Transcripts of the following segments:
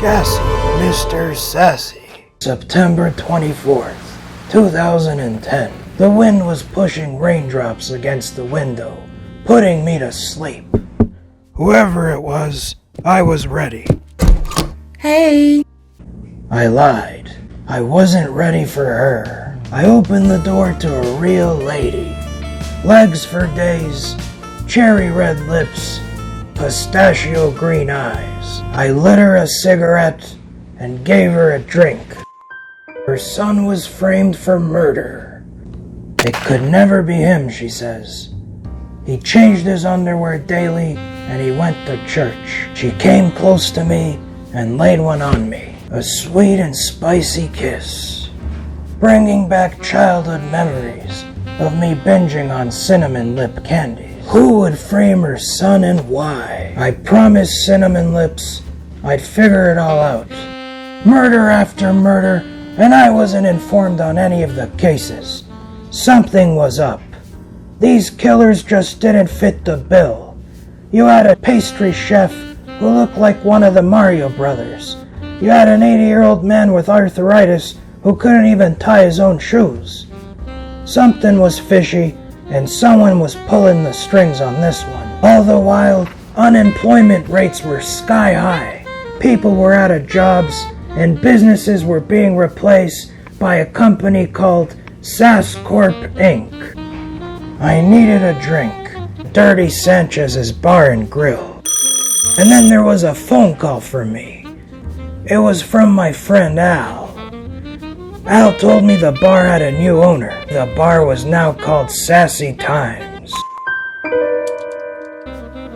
Gassy, Mr. Sassy. September 24th, 2010. The wind was pushing raindrops against the window, putting me to sleep. Whoever it was, I was ready. Hey! I lied. I wasn't ready for her. I opened the door to a real lady. Legs for days, cherry red lips, pistachio green eyes. I lit her a cigarette and gave her a drink. Her son was framed for murder. It could never be him, she says. He changed his underwear daily and he went to church. She came close to me and laid one on me. A sweet and spicy kiss, bringing back childhood memories of me binging on cinnamon lip candies. Who would frame her son and why? I promised Cinnamon Lips I'd figure it all out. Murder after murder, and I wasn't informed on any of the cases. Something was up. These killers just didn't fit the bill. You had a pastry chef who looked like one of the Mario brothers. You had an 80-year-old man with arthritis who couldn't even tie his own shoes. Something was fishy, and someone was pulling the strings on this one. All the while, unemployment rates were sky high. People were out of jobs, and businesses were being replaced by a company called Sass Corp Inc. I needed a drink. Dirty Sanchez's Bar and Grill. And then there was a phone call for me. It was from my friend Al. Al told me the bar had a new owner. The bar was now called Sassy Times.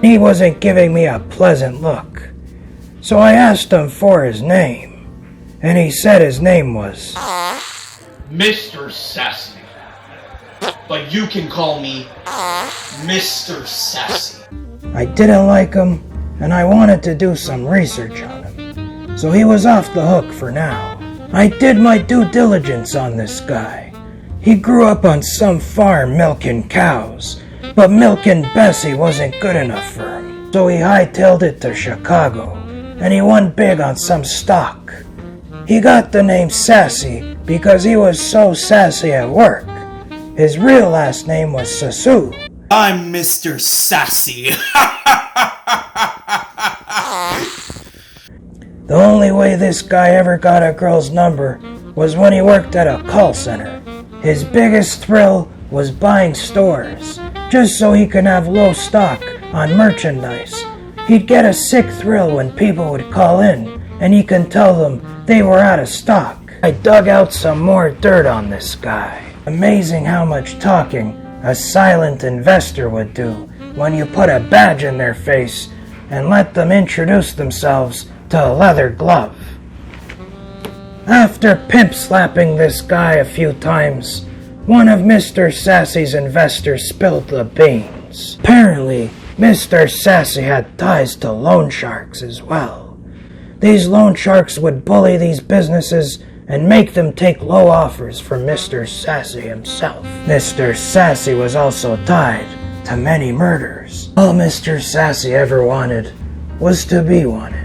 He wasn't giving me a pleasant look, so I asked him for his name, and he said his name was Mr. Sassy. But you can call me Mr. Sassy. I didn't like him, and I wanted to do some research on him, so he was off the hook for now. I did my due diligence on this guy. He grew up on some farm milking cows, but milking Bessie wasn't good enough for him. So he hightailed it to Chicago, and he won big on some stock. He got the name Sassy because he was so sassy at work. His real last name was Sassy. I'm Mr. Sassy. The only way this guy ever got a girl's number was when he worked at a call center. His biggest thrill was buying stores, just so he could have low stock on merchandise. He'd get a sick thrill when people would call in, and he could tell them they were out of stock. I dug out some more dirt on this guy. Amazing how much talking a silent investor would do when you put a badge in their face and let them introduce themselves to a leather glove. After pimp slapping this guy a few times, one of Mr. Sassy's investors spilled the beans. Apparently, Mr. Sassy had ties to loan sharks as well. These loan sharks would bully these businesses and make them take low offers from Mr. Sassy himself. Mr. Sassy was also tied to many murders. All Mr. Sassy ever wanted was to be wanted.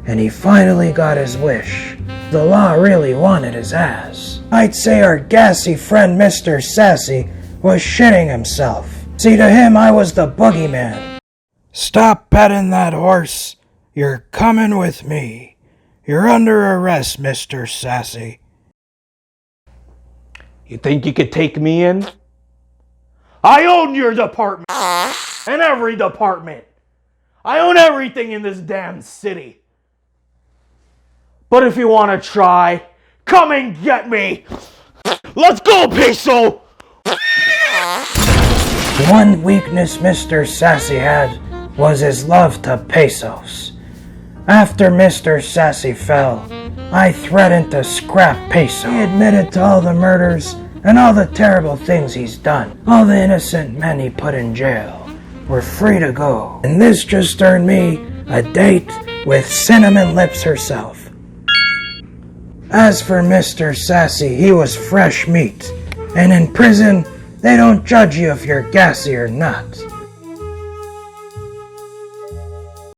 And he finally got his wish. The law really wanted his ass. I'd say our gassy friend Mr. Sassy was shitting himself. See, to him I was the boogeyman. Stop petting that horse. You're coming with me. You're under arrest, Mr. Sassy. You think you could take me in? I own your department. And every department. I own everything in this damn city. But if you want to try, come and get me. Let's go, Peso! One weakness Mr. Sassy had was his love to pesos. After Mr. Sassy fell, I threatened to scrap Peso. He admitted to all the murders and all the terrible things he's done. All the innocent men he put in jail were free to go. And this just earned me a date with Cinnamon Lips herself. As for Mr. Sassy, he was fresh meat, and in prison, they don't judge you if you're gassy or not.